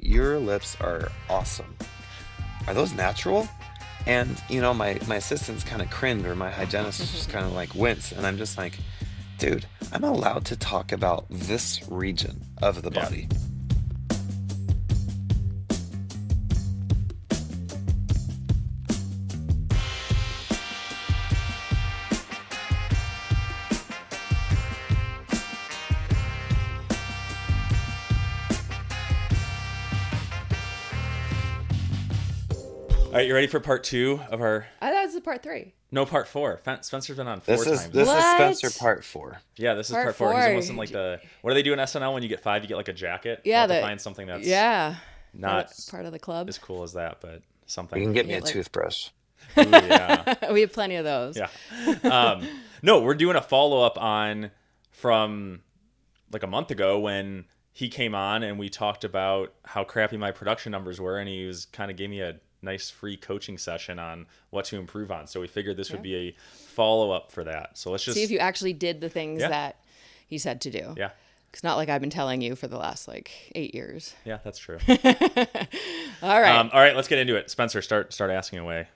your lips are awesome. Are those natural? And my assistants kind of cringe, or my hygienist just kind of like wince, and I'm just like, dude, I'm allowed to talk about this region of the Yeah. body. All right, you ready for part two of our? I thought it was part three. No, part four. Spencer's been on four This is times. this is Spencer What? part four. Yeah, this is Part part four. He's four. almost in like the. What do they do in SNL when you get five? You get like a jacket. We'll Yeah, have to the find something that's yeah not part of the club. as cool as that, but You something. can get me Yeah, a like toothbrush. Ooh, yeah, we have plenty of those. yeah. Um, no, we're doing a follow up on from like a month ago when he came on and we talked about how crappy my production numbers were, and he was kind of gave me a nice free coaching session on what to improve on. So we figured this would Yeah. be a follow up for that. So let's just See if you actually did the things Yeah. that he said to do. yeah. It's not like I've been telling you for the last like 8 years. Yeah, that's true. All right. All right, let's get into it. Spencer, start asking away.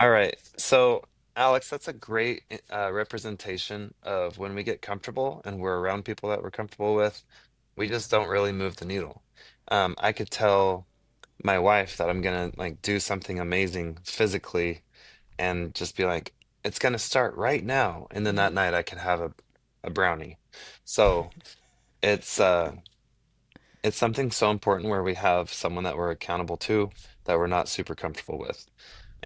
All right. So, Alex, that's a great representation of when we get comfortable and we're around people that we're comfortable with, we just don't really move the needle. I could tell my wife that I'm gonna like do something amazing physically and just be like, it's gonna start right now. And then that Mhm. night I could have a brownie. So it's it's something so important where we have someone that we're accountable to that we're not super comfortable with.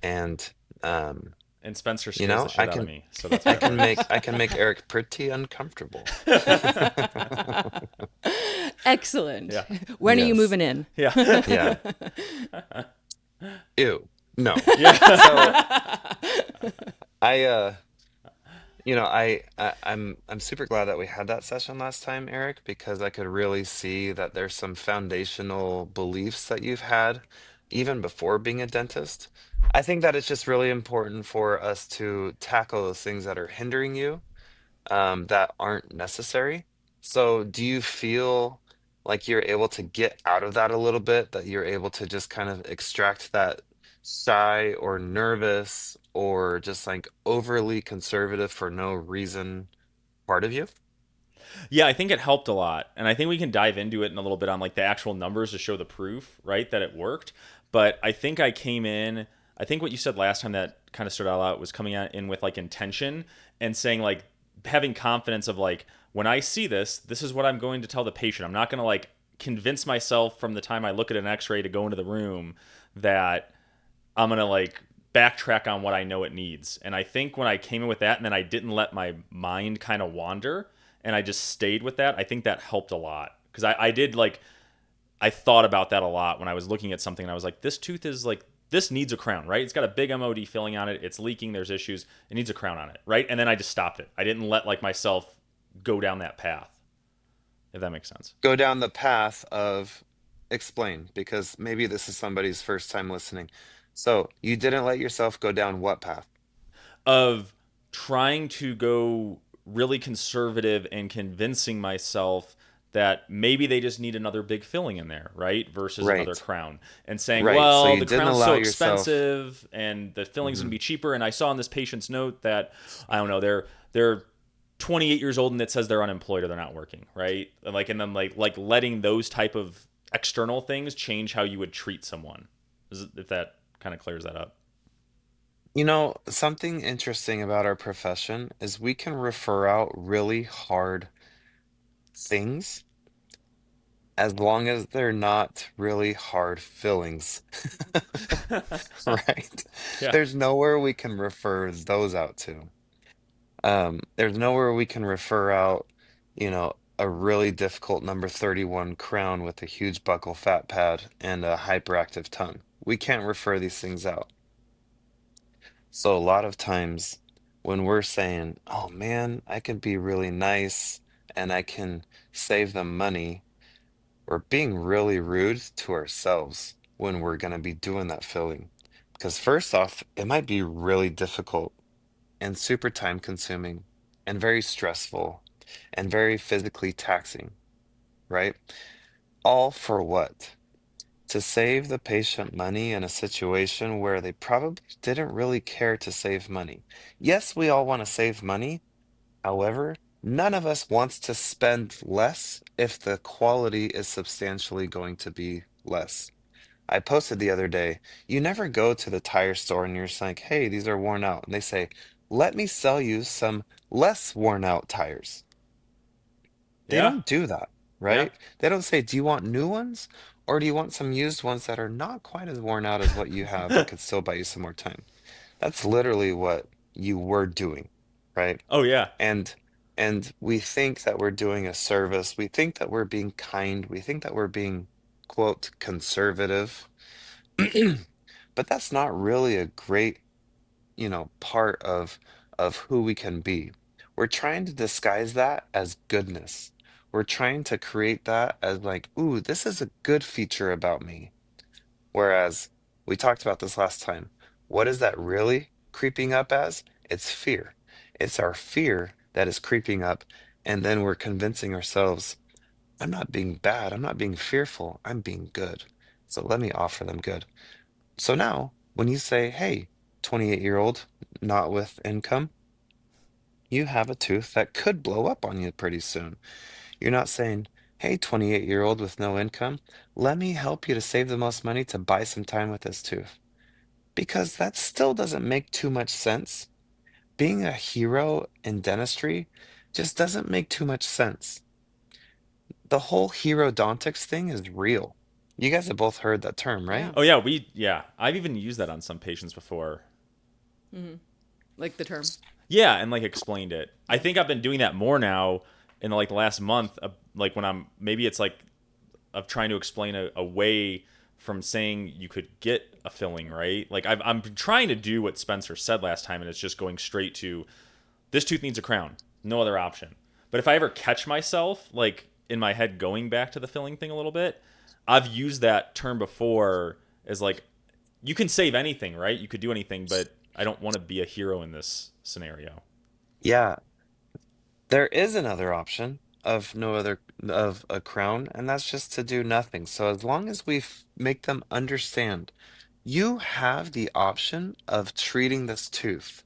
And um And Spencer You scares the know, I shit out of can me, so that's I why it can make works. I can make Eric pretty uncomfortable. Excellent. Yeah, When are you Yes. moving in? yeah, Yeah. Ew. No. So yeah. I I'm super glad that we had that session last time, Eric, because I could really see that there's some foundational beliefs that you've had even before being a dentist. I think that it's just really important for us to tackle those things that are hindering you, that aren't necessary. So, do you feel like you're able to get out of that a little bit, that you're able to just kind of extract that shy or nervous or just like overly conservative for no reason part of you? Yeah, I think it helped a lot, and I think we can dive into it in a little bit on like the actual numbers to show the proof, right, that it worked. But I think I came in. I think what you said last time that kind of stood out was coming in with like intention and saying like having confidence of like when I see this, this is what I'm going to tell the patient. I'm not going to like convince myself from the time I look at an X-ray to go into the room that I'm gonna like backtrack on what I know it needs. And I think when I came in with that and then I didn't let my mind kind of wander and I just stayed with that, I think that helped a lot. Because I did like I thought about that a lot when I was looking at something and I was like, this tooth is like this needs a crown, right? It's got a big MOD filling on it, it's leaking, there's issues, it needs a crown on it, right? And then I just stopped it. I didn't let like myself go down that path, if that makes sense. Go down the path of explain, because maybe this is somebody's first time listening. So, you didn't let yourself go down what path? Of trying to go really conservative and convincing myself that maybe they just need another big filling in there, right? Versus another Right. crown. And saying, Right. So well, you the didn't crown's so allow yourself. expensive and the filling's going to Mhm. be cheaper. And I saw in this patient's note that, I don't know, they're 28 years old and it says they're unemployed or they're not working, right? And then like letting those type of external things change how you would treat someone. If that kind of clears that up. Something interesting about our profession is we can refer out really hard things as long as they're not really hard fillings, right? Yeah. There's nowhere we can refer those out to. There's nowhere we can refer out, a really difficult number 31 crown with a huge buccal fat pad and a hyperactive tongue. We can't refer these things out. So a lot of times when we're saying, "Oh man, I can be really nice and I can save them money," we're being really rude to ourselves when we're going to be doing that filling. Because first off, it might be really difficult and super time consuming and very stressful and very physically taxing, right? All for what? to save the patient money in a situation where they probably didn't really care to save money. Yes, we all want to save money. However, none of us wants to spend less if the quality is substantially going to be less. I posted the other day, you never go to the tire store and you're just like, hey, these are worn out. And they say, let me sell you some less worn out tires. They Yeah. don't do that, Yeah. right? They don't say, do you want new ones or do you want some used ones that are not quite as worn out as what you have but could still buy you some more time? That's literally what you were doing, right? Oh yeah. And and we think that we're doing a service. We think that we're being kind. We think that we're being, quote, conservative. But that's not really a great, part of who we can be. We're trying to disguise that as goodness. We're trying to create that as like, ooh, this is a good feature about me. Whereas we talked about this last time. What is that really creeping up as? It's fear. It's our fear that is creeping up, and then we're convincing ourselves, I'm not being bad, I'm not being fearful, I'm being good. So let me offer them good. So now, when you say, hey, 28-year-old, not with income, you have a tooth that could blow up on you pretty soon. You're not saying, hey, 28-year-old with no income, let me help you to save the most money to buy some time with this tooth. Because that still doesn't make too much sense. Being a hero in dentistry just doesn't make too much sense. The whole herodontics thing is real. You guys have both heard that term, Yeah. right? Oh yeah. Yeah. I've even used that on some patients before. Like the term. Yeah, and like explained it. I Yeah. think I've been doing that more now in like the last month. Like when I'm maybe it's like of trying to explain a way from saying you could get a filling, right? Like I'm trying to do what Spencer said last time, and it's just going straight to this tooth needs a crown, no other option. But if I ever catch myself like in my head going back to the filling thing a little bit, I've used that term before as like you can save anything, right? You could do anything, but I don't want to be a hero in this scenario. Yeah, there is another option of no other of a crown, and that's just to do nothing. So as long as we make them understand, you have the option of treating this tooth.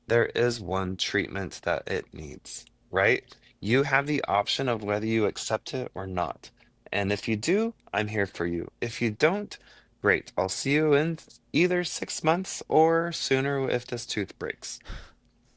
There is one treatment that it needs, right? You have the option of whether you accept it or not. And if you do, I'm here for you. If you don't, great. I'll see you in either 6 months or sooner if this tooth breaks.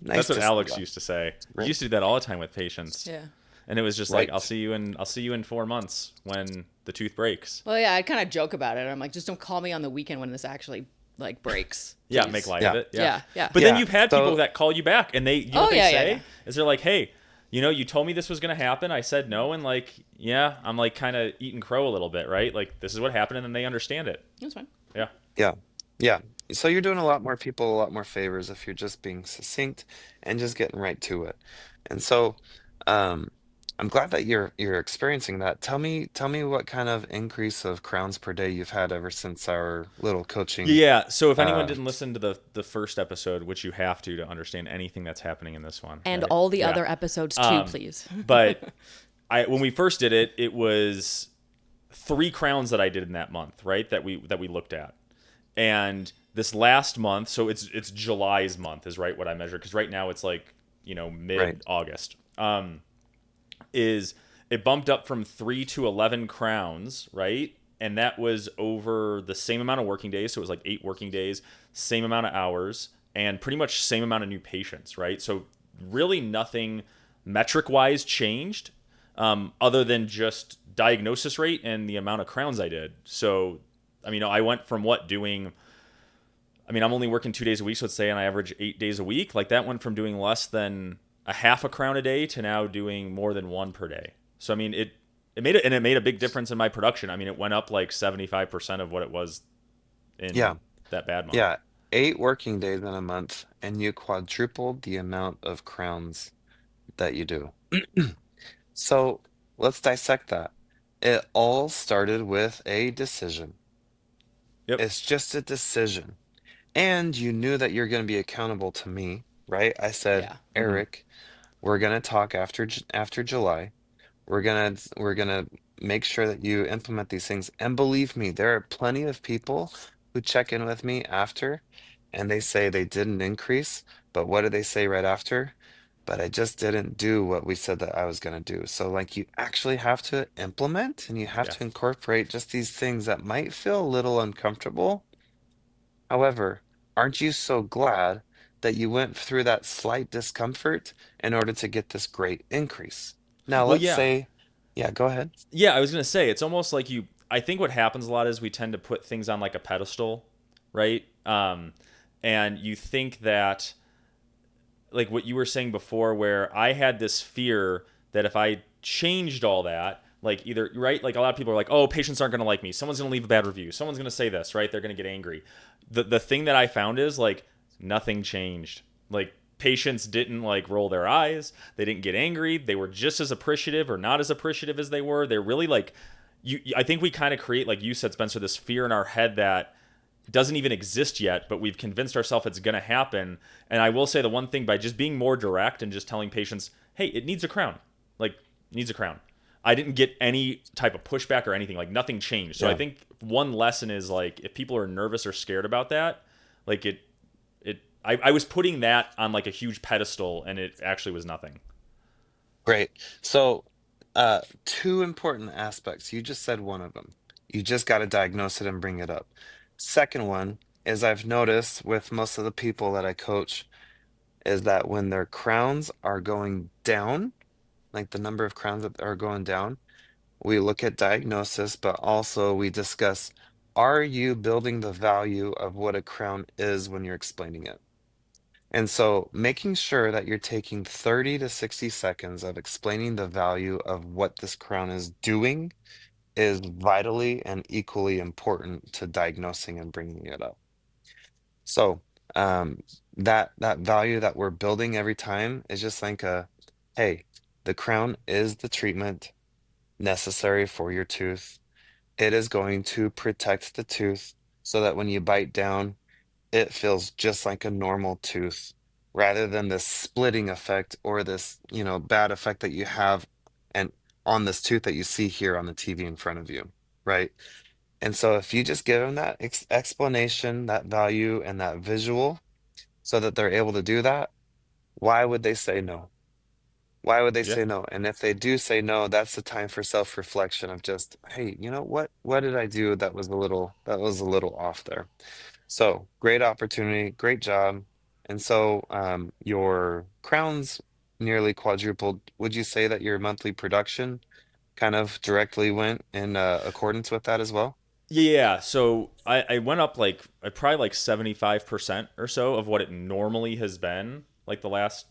Nice That's what to see Alex that, used to say. You right? used to do that all the time with patients. Yeah. And it was just like, Right. I'll see you in 4 months when the tooth breaks. Well, yeah, I kind of joke about it. I'm like, just don't call me on the weekend when this actually like breaks, Yeah, make please. light of Yeah. it. Yeah. Yeah, yeah. But then Yeah. you've had people So, that call you back and they, you know Oh what they yeah, yeah, say? yeah. Is they're like, hey, you told me this was going to happen. I said no. And like, yeah, I'm like kind of eating crow a little bit, right? Like, this is what happened. And then they understand it. That's fine. Yeah. yeah. Yeah. So you're doing a lot more people a lot more favors if you're just being succinct and just getting right to it. And so, um, I'm glad that you're experiencing that. Tell me what kind of increase of crowns per day you've had ever since our little coaching. Yeah. So if anyone Uh, didn't listen to the first episode, which you have to understand anything that's happening in this one, And right? all the Yeah. other episodes too, Um, please. but when we first did it, it was 3 crowns that I did in that month, right? That we looked at. And this last month, so it's July's month is right what I measured because right now it's like right. mid August. Is it bumped up from 3 to 11 crowns, right? And that was over the same amount of working days, so it was like 8 working days, same amount of hours, and pretty much same amount of new patients, right? So really nothing metric wise changed, other than just diagnosis rate and the amount of crowns I did. So I mean, I went from doing. I mean, I'm only working 2 days a week, so let's say, and I average 8 days a week. Like that went from doing less than a half a crown a day to now doing more than one per day. So I mean, it made a big difference in my production. I mean, it went up like 75% of what it was Yeah. in that bad month. Yeah. 8 working days in a month, and you quadrupled the amount of crowns that you do. So let's dissect that. It all started with a decision. Yep. It's just a decision. And you knew that you're going to be accountable to me, right? I said, Yeah. Mm-hmm. Eric, we're going to talk after July. We're gonna make sure that you implement these things. And believe me, there are plenty of people who check in with me after and they say they didn't increase, but what do they say right after? But I just didn't do what we said that I was going to do. So, like, you actually have to implement and you have Yeah. to incorporate just these things that might feel a little uncomfortable. However, aren't you so glad that you went through that slight discomfort in order to get this great increase? Now, Well, let's yeah. say, yeah, go ahead. Yeah, I was gonna say it's almost like you. I think what happens a lot is we tend to put things on like a pedestal, right? And you think that like what you were saying before, where I had this fear that if I changed all that, like either right, like a lot of people are like, oh, patients aren't gonna like me. Someone's gonna leave a bad review. Someone's gonna say this, right? They're gonna get angry. The thing that I found is like nothing changed. Like patients didn't like roll their eyes. They didn't get angry. They were just as appreciative or not as appreciative as they were. They're really like you. I think we kind of create, like you said, Spencer, this fear in our head that doesn't even exist yet, but we've convinced ourselves it's going to happen. And I will say the one thing, by just being more direct and just telling patients, hey, it needs a crown. Like, it needs a crown. I didn't get any type of pushback or anything. Like, nothing changed. So I Yeah, think one lesson is like, if people are nervous or scared about that, like I was putting that on like a huge pedestal and it actually was nothing. great. So, two important aspects. You just said one of them. You just got to diagnose it and bring it up. Second one is I've noticed with most of the people that I coach is that when their crowns are going down, like the number of crowns that are going down, we look at diagnosis, but also we discuss, are you building the value of what a crown is when you're explaining it? And so making sure that you're taking 30 to 60 seconds of explaining the value of what this crown is doing is vitally and equally important to diagnosing and bringing it up. So um, that value that we're building every time is just like a, hey, the crown is the treatment necessary for your tooth. It is going to protect the tooth so that when you bite down, it feels just like a normal tooth rather than this splitting effect or this, bad effect that you have and on this tooth that you see here on the TV in front of you, right? And so if you just give them that explanation, that value, and that visual so that they're able to do that, why would they say no? Why would they Yeah. say no? And if they do say no, that's the time for self-reflection of just, hey, you know what did I do that was a little off there. So great opportunity, great job. And so your crowns nearly quadrupled. Would you say that your monthly production kind of directly went in accordance with that as well? Yeah, so I went up like I probably like 75% or so of what it normally has been like the last,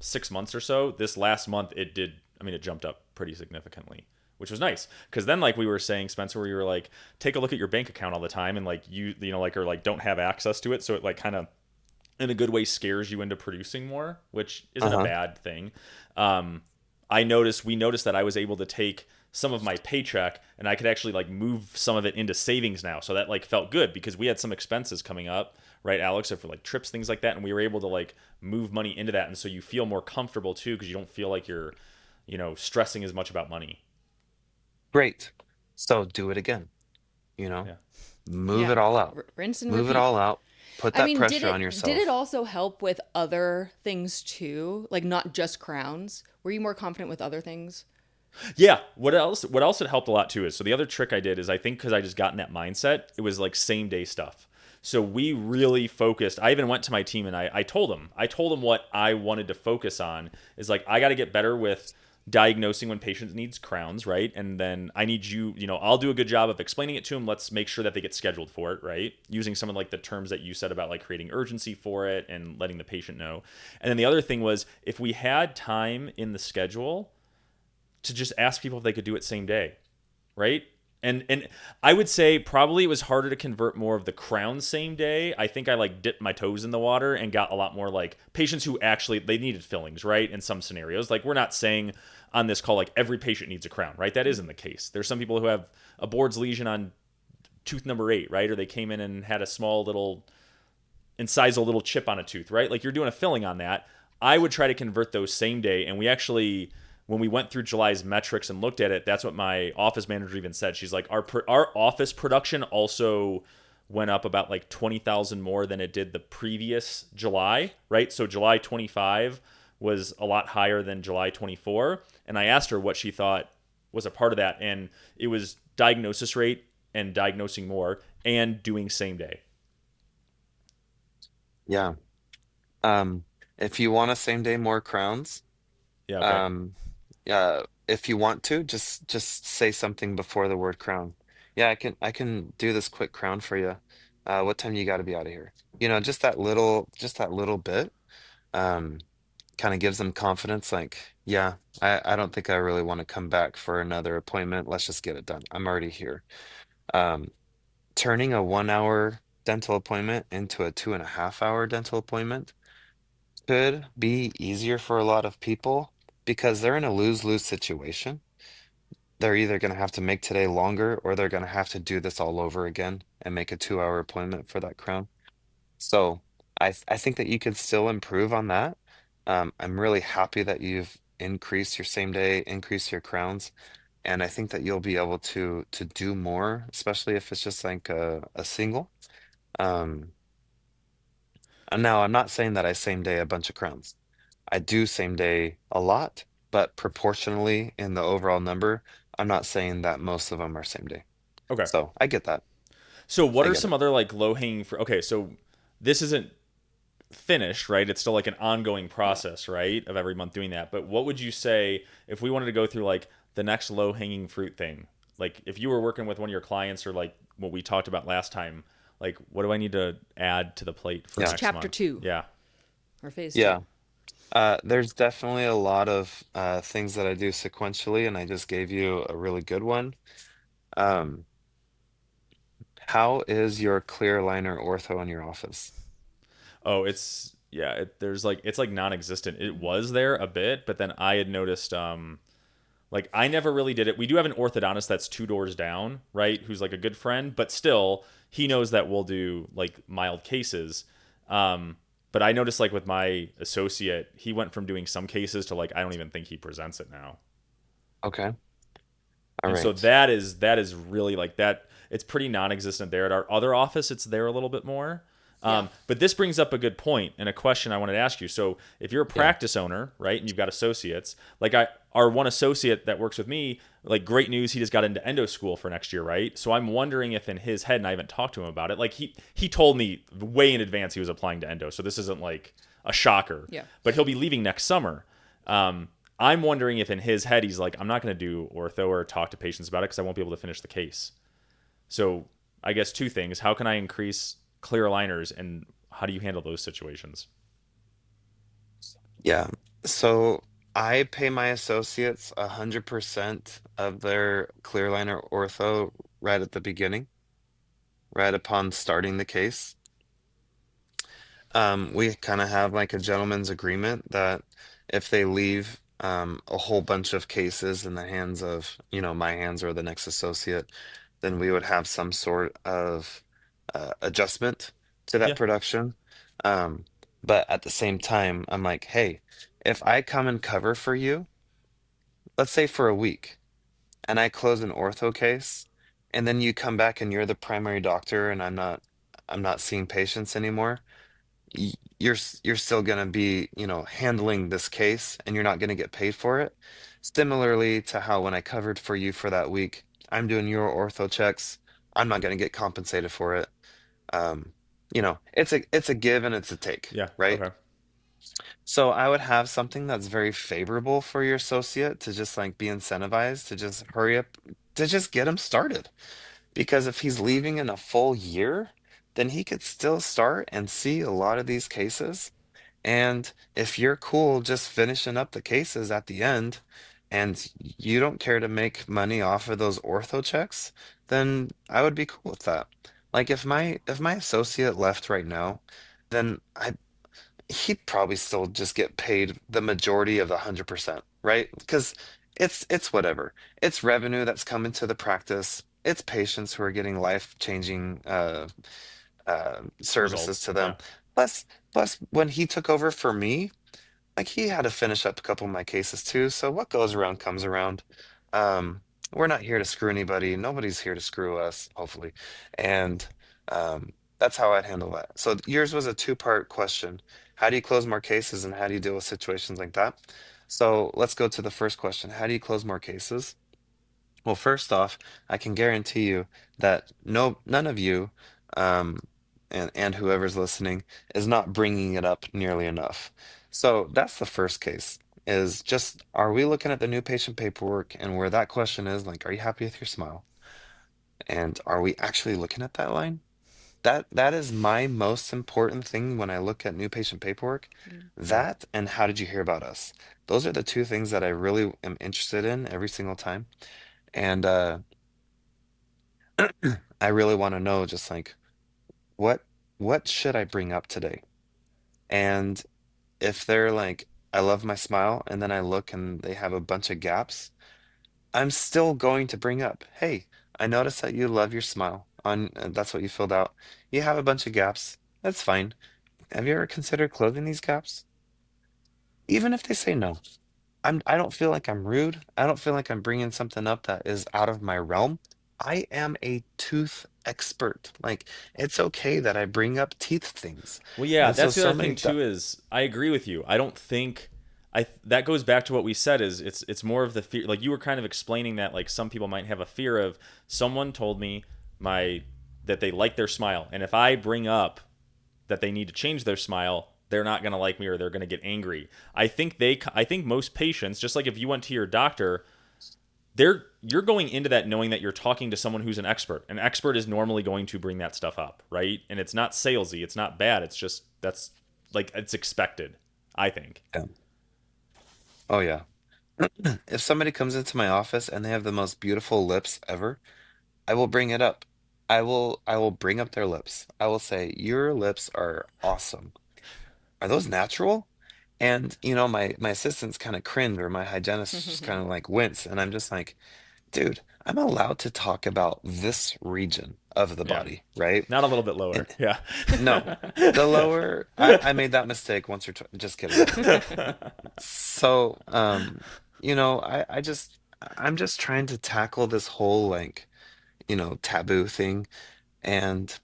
6 months or so. This last month it did, I mean, it jumped up pretty significantly, which was nice. Because then, like we were saying, Spencer, where you were like, take a look at your bank account all the time and like like, or like don't have access to it. So it like kind of in a good way scares you into producing more, which isn't a Uh-huh. bad thing. We noticed that I was able to take some of my paycheck and I could actually like move some of it into savings now. So that like felt good because we had some expenses coming up, right, Alex, so for like trips, things like that, and we were able to like move money into that, and so you feel more comfortable too because you don't feel like you're, stressing as much about money. Great. So do it again, you know, Yeah. move Yeah, it all out. rinse and Move it repeat. all out. Put I that mean, did pressure on it yourself. also help with other things too? Like not just crowns? Were you more confident with other things? Yeah. What else had helped a lot too is, so the other trick I did is, I think because I just got in that mindset, it was like same day stuff. So we really focused. I even went to my team and I told them what I wanted to focus on is like, I got to get better with diagnosing when patients needs crowns, right? And then I need you, I'll do a good job of explaining it to them. Let's make sure that they get scheduled for it, right? Using some of like the terms that you said about like creating urgency for it and letting the patient know. And then the other thing was, if we had time in the schedule, to just ask people if they could do it same day, right? And I would say probably it was harder to convert more of the crown same day. I think I like dipped my toes in the water and got a lot more like patients who actually they needed fillings, right? In some scenarios, like we're not saying on this call like every patient needs a crown, right? That isn't the case. There's some people who have a Board's lesion on tooth number 8, right? Or they came in and had a small little incise a little chip on a tooth, right? Like you're doing a filling on that. I would try to convert those same day, and we actually when we went through July's metrics and looked at it, that's what my office manager even said. She's like, our office production also went up about like 20,000 more than it did the previous July, right? So July 25 was a lot higher than July 24. And I asked her what she thought was a part of that. And it was diagnosis rate and diagnosing more and doing same day. Yeah. Um, if you want a same day more crowns, Yeah, okay. um, if you want to, just say something before the word crown. Yeah, I can do this quick crown for you. What time you got to be out of here? Just that little bit. Um, kind of gives them confidence. Like, yeah, I don't think I really want to come back for another appointment. Let's just get it done. I'm already here. Um, turning a 1 hour dental appointment into a 2.5 hour dental appointment could be easier for a lot of people because they're in a lose-lose situation. They're either going to have to make today longer or they're going to have to do this all over again and make a 2 hour appointment for that crown. So I think that you could still improve on that. I'm really happy that you've increased your same day, increased your crowns, and I think that you'll be able to do more, especially if it's just like a single. Um, and now I'm not saying that I same day a bunch of crowns. I do same day a lot, but proportionally in the overall number, I'm not saying that most of them are same day. Okay. So I get that. So what I are get some it. other like low hanging fruit? Okay, so this isn't finished, right? It's still like an ongoing Yeah. process, right? Of every month doing that. But what would you say if we wanted to go through like the next low hanging fruit thing? Like if you were working with one of your clients or like what we talked about last time, like what do I need to add to the plate for It's Yeah. next chapter month? two Yeah. or phase two. Yeah. There's definitely a lot of things that I do sequentially, and I just gave you a really good one. Um, how is your clear liner ortho in your office? Oh, it's yeah, there's like it's like non-existent. It was there a bit, but then I had noticed like I never really did it. We do have an orthodontist that's two doors down, right? Who's like a good friend, but still he knows that we'll do like mild cases. But I noticed like with my associate, he went from doing some cases to like I don't even think he presents it now. Okay. All And so right. that is really like that. It's pretty non-existent there. At our other office, it's there a little bit more. Yeah. But this brings up a good point and a question I wanted to ask you. So if you're a Yeah. practice owner, right, and you've got associates, like our one associate that works with me, like great news, he just got into endo school for next year, right? So I'm wondering if in his head, and I haven't talked to him about it, like he told me way in advance he was applying to endo, so this isn't like a shocker. Yeah. But he'll be leaving next summer. I'm wondering if in his head he's like, I'm not going to do ortho or talk to patients about it because I won't be able to finish the case. So I guess two things: how can I increase clear aligners, and how do you handle those situations? Yeah. So I pay my associates 100% of their clear liner ortho right at the beginning, right upon starting the case. We kind of have like a gentleman's agreement that if they leave a whole bunch of cases in the hands of, my hands or the next associate, then we would have some sort of adjustment to that Yeah, production. Um, but at the same time, I'm like, hey, if I come and cover for you, let's say for a week, and I close an ortho case, and then you come back and you're the primary doctor, and I'm not seeing patients anymore you're still going to be, handling this case and you're not going to get paid for it. Similarly to how when I covered for you for that week, I'm doing your ortho checks. I'm not going to get compensated for it. Um, it's a give and it's a take, yeah, right? okay, So I would have something that's very favorable for your associate to just like be incentivized to just hurry up to just get him started. Because if he's leaving in a full year, then he could still start and see a lot of these cases. And if you're cool just finishing up the cases at the end and you don't care to make money off of those ortho checks, then I would be cool with that. Like if my associate left right now, then he'd probably still just get paid the majority of the 100%, right? Because it's whatever. It's revenue that's coming to the practice. It's patients who are getting life-changing services results, to yeah, them. Plus, plus, when he took over for me, like he had to finish up a couple of my cases too. So what goes around comes around. Um, we're not here to screw anybody. Nobody's here to screw us, hopefully. And that's how I'd handle that. So yours was a two-part question. How do you close more cases and how do you deal with situations like that? So let's go to the first question. How do you close more cases? Well, first off, I can guarantee you that none of you, um, and whoever's listening is not bringing it up nearly enough. So that's the first case, is just, are we looking at the new patient paperwork and where that question is like, are you happy with your smile? And are we actually looking at that line? That is my most important thing when I look at new patient paperwork. Mm. That and how did you hear about us? Those are the two things that I really am interested in every single time. And I really want to know just like what what should I bring up today? And if they're like, I love my smile, and then I look and they have a bunch of gaps, I'm still going to bring up, hey, I noticed that you love your smile on that's what you filled out. You have a bunch of gaps. That's fine. Have you ever considered closing these gaps? Even if they say no. I don't feel like I'm rude. I don't feel like I'm bringing something up that is out of my realm. I am a tooth expert. Like it's okay that I bring up teeth things. Well, yeah, And so that's the so other many thing too. Is I agree with you. I don't think I that goes back to what we said. Is it's more of the fear. Like you were kind of explaining that like some people might have a fear of someone told me my that they like their smile, and if I bring up that they need to change their smile, they're not going to like me or they're going to get angry. I think most patients, just like if you went to your doctor, you're going into that knowing that you're talking to someone who's an expert. An expert is normally going to bring that stuff up, right? And it's not salesy, it's not bad. It's just that's like it's expected, I think. yeah. Oh yeah. If somebody comes into my office and they have the most beautiful lips ever, I will bring it up. I will bring up their lips. I will say, "Your lips are awesome. Are those natural?" And my assistants kind of cringe or my hygienist just kind of like wince, and I'm just like, dude, I'm allowed to talk about this region of the Yeah. body, right? Not a little bit lower. And Yeah. no, the lower, I made that mistake once or twice. Just kidding. So, I'm just trying to tackle this whole like, taboo thing. And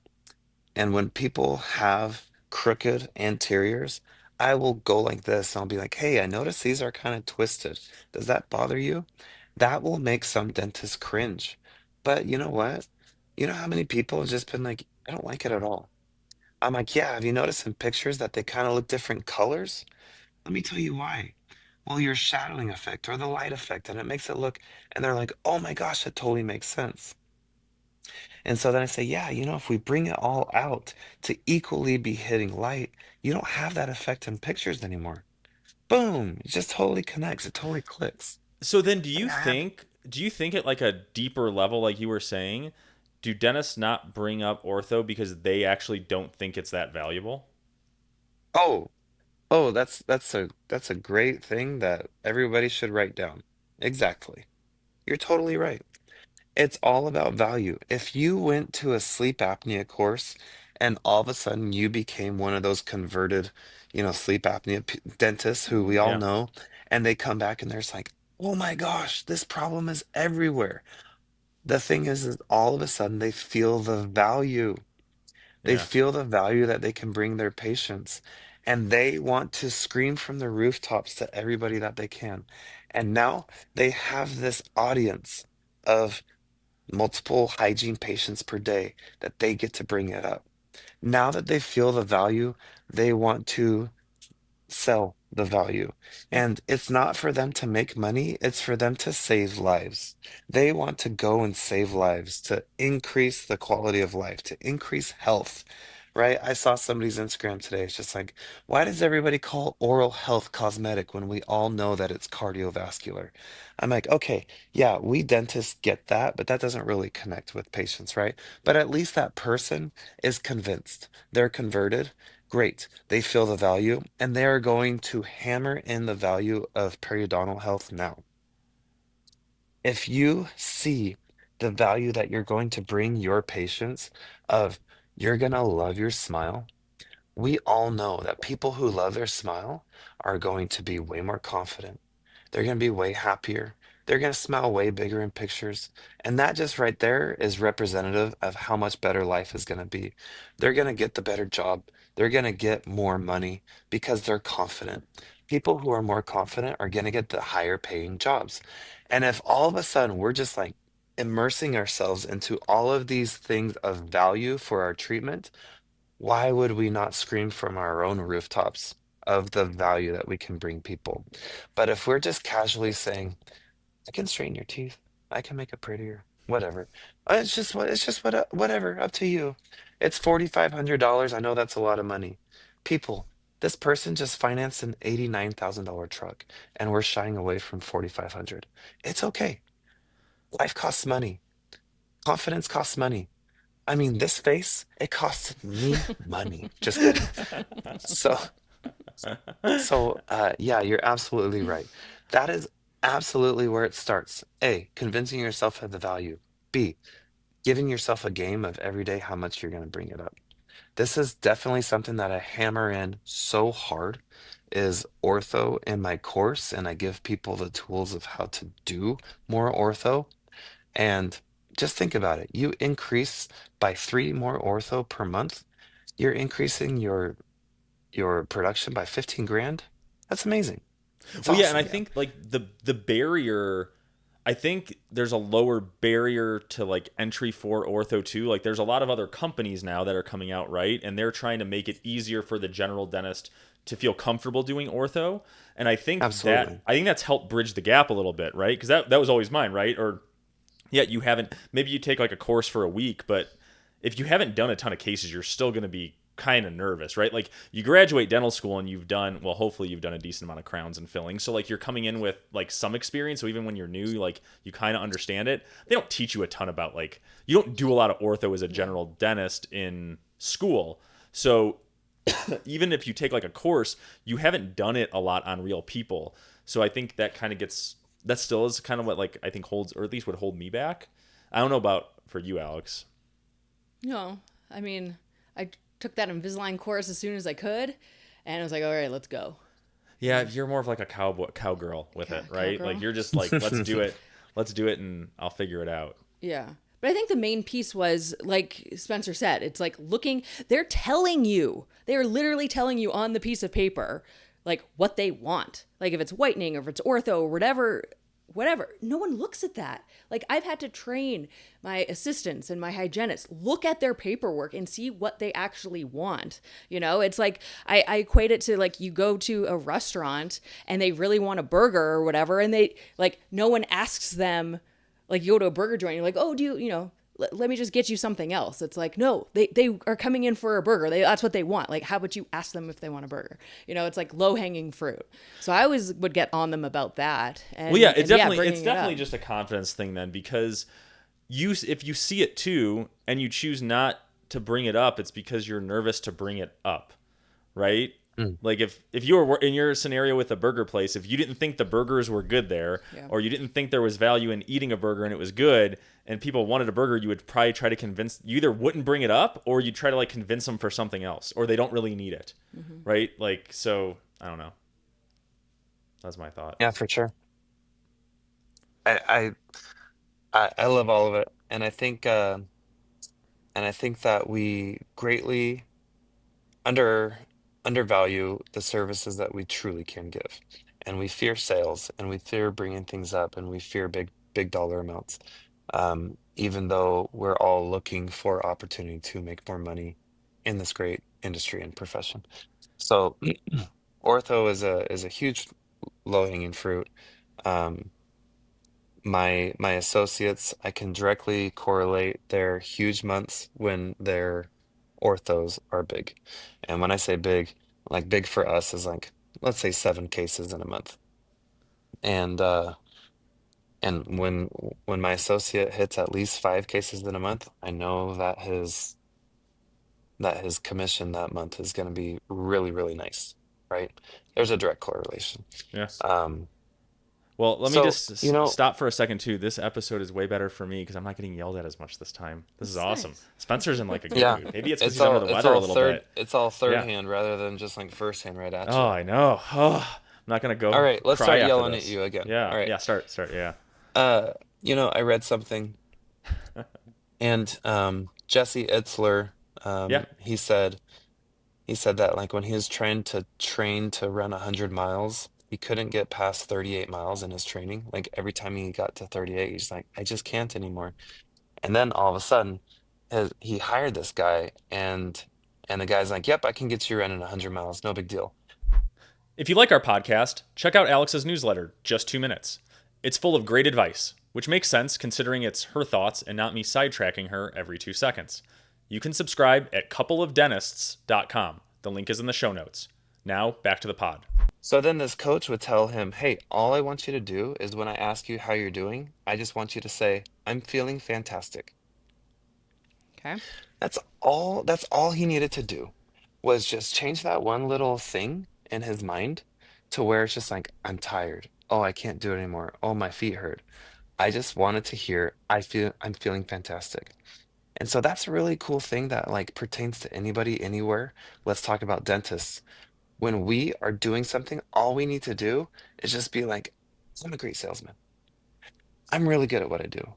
when people have crooked anteriors, I will go like this. I'll be like, hey, I notice these are kind of twisted. Does that bother you? That will make some dentists cringe. But you know what? You know how many people have just been like, I don't like it at all. I'm like, yeah, have you noticed in pictures that they kind of look different colors? Let me tell you why. Well, your shadowing effect or the light effect, and it makes it look, and they're like, oh my gosh, that totally makes sense. And so then I say, yeah, if we bring it all out to equally be hitting light, you don't have that effect in pictures anymore. Boom, it just totally connects. It totally clicks. So then Hey, I have, do you think at like a deeper level like you were saying, do dentists not bring up ortho because they actually don't think it's that valuable? oh, oh, that's a great thing that everybody should write down. Exactly. You're totally right. It's all about value. If you went to a sleep apnea course and all of a sudden you became one of those converted, sleep apnea dentists who we all Yeah. know, and they come back and they're just like, oh my gosh, this problem is everywhere. The thing is all of a sudden they feel the value. They Yeah. feel the value that they can bring their patients, and they want to scream from the rooftops to everybody that they can. And now they have this audience of multiple hygiene patients per day that they get to bring it up. Now that they feel the value, they want to sell the value. And it's not for them to make money, it's for them to save lives. They want to go and save lives, to increase the quality of life, to increase health. Right? I saw somebody's Instagram today. It's just like, why does everybody call oral health cosmetic when we all know that it's cardiovascular? I'm like, okay, yeah, we dentists get that, but that doesn't really connect with patients, right? But at least that person is convinced. They're converted. Great. They feel the value, and they are going to hammer in the value of periodontal health now. If you see the value that you're going to bring your patients of you're going to love your smile, we all know that people who love their smile are going to be way more confident. They're going to be way happier. They're going to smile way bigger in pictures. And that just right there is representative of how much better life is going to be. They're going to get the better job. They're going to get more money because they're confident. People who are more confident are going to get the higher paying jobs. And if all of a sudden we're just like immersing ourselves into all of these things of value for our treatment, why would we not scream from our own rooftops of the value that we can bring people? But if we're just casually saying, I can straighten your teeth, I can make it prettier, whatever. Whatever, up to you. It's $4,500. I know that's a lot of money. People, this person just financed an $89,000 truck and we're shying away from 4,500. It's okay. Life costs money. Confidence costs money. I mean, this face, it costs me money. Just kidding. So, yeah, you're absolutely right. That is absolutely where it starts. A, convincing yourself of the value. B, giving yourself a game of every day how much you're going to bring it up. This is definitely something that I hammer in so hard is ortho in my course, and I give people the tools of how to do more ortho. And just think about it. You increase by three more ortho per month, you're increasing your production by 15 grand. That's amazing. It's Well, yeah, and I awesome. think like the barrier, I think there's a lower barrier to like entry for ortho too. Like there's a lot of other companies now that are coming out, right? And they're trying to make it easier for the general dentist to feel comfortable doing ortho. And Absolutely. I think that's helped bridge the gap a little bit, right? Because that was always mine, right? Or yeah, you haven't, maybe you take like a course for a week, but if you haven't done a ton of cases, you're still going to be kind of nervous, right? Like you graduate dental school and you've done, well, hopefully you've done a decent amount of crowns and fillings. So like you're coming in with like some experience. So even when you're new, like you kind of understand it. They don't teach you a ton about like, you don't do a lot of ortho as a Yeah. general dentist in school. So even if you take like a course, you haven't done it a lot on real people. So I think that kind of gets, that still is kind of what like I think holds, or at least would hold me back. I don't know about for you, Alex. No, I mean, I took that Invisalign course as soon as I could, and I was like, all right, let's go. Yeah, you're more of like a cowgirl with it, right? Like Cowgirl. you're just like, let's do it, and I'll figure it out. Yeah. But I think the main piece was, like Spencer said, it's like looking, they're telling you, they are literally telling you on the piece of paper, like what they want. Like if it's whitening or if it's ortho or whatever, whatever. No one looks at that. Like I've had to train my assistants and my hygienists look at their paperwork and see what they actually want. You know, it's like I equate it to like you go to a restaurant and they really want a burger or whatever, and they like no one asks them, like you go to a burger joint, you're like, oh, do you, you know, let me just get you something else. It's like, no, they are coming in for a burger. That's what they want. Like, how about you ask them if they want a burger? You know, it's like low hanging fruit. So I always would get on them about that. Well, yeah, And yeah, it's bringing it definitely up. just a confidence thing then, because you if you see it too and you choose not to bring it up, it's because you're nervous to bring it up, right? Mm. Like if you were in your scenario with a burger place, if you didn't think the burgers were good there, Yeah. or you didn't think there was value in eating a burger and it was good, and people wanted a burger, you would probably try to convince, you either wouldn't bring it up or you'd try to like convince them for something else, or they don't really need it, right? Like so, I don't know. That's my thought. Yeah, for sure. I, I love all of it, and I think that we greatly under undervalue the services that we truly can give, and we fear sales, and we fear bringing things up, and we fear big dollar amounts. Even though we're all looking for opportunity to make more money in this great industry and profession. So ortho is a huge low-hanging fruit. Um, my associates, I can directly correlate their huge months when their orthos are big. And when I say big, like big for us is like let's say 7 cases in a month. And when my associate hits at least 5 cases in a month, I know that his commission that month is going to be really, really nice, right? There's a direct correlation. Yeah. Um, Well, let me So, just you know, stop for a second too. This episode is way better for me because I'm not getting yelled at as much this time. This is That's awesome. nice. Spencer's in like a good yeah, mood. Maybe it's because he's under the weather a little bit. it's all third Yeah. hand rather than just like first hand right at Oh, you. I know. Oh, I'm not gonna All go right, let's cry start after yelling at this. you again. Yeah. All right. Yeah. Start. Yeah. Uh, I read something, and Jesse Itzler, Yeah. he said that like when he was trying to train to run 100 miles, he couldn't get past 38 miles in his training. Like every time he got to 38, he's like, I just can't anymore. And then all of a sudden, he hired this guy, and the guy's like, "Yep, I can get you running 100 miles, no big deal." If you like our podcast, check out Alex's newsletter, Just 2 Minutes. It's full of great advice, which makes sense considering it's her thoughts and not me sidetracking her every 2 seconds. You can subscribe at coupleofdentists.com. The link is in the show notes. Now, back to the pod. So then this coach would tell him, "Hey, all I want you to do is when I ask you how you're doing, I just want you to say, 'I'm feeling fantastic.'" Okay. That's all he needed to do was just change that one little thing in his mind to where it's just like, "I'm tired. Oh, I can't do it anymore. Oh, my feet hurt." I just wanted to hear, I'm feeling fantastic." And so that's a really cool thing that like pertains to anybody anywhere. Let's talk about dentists. When we are doing something, all we need to do is just be like, "I'm a great salesman. I'm really good at what I do.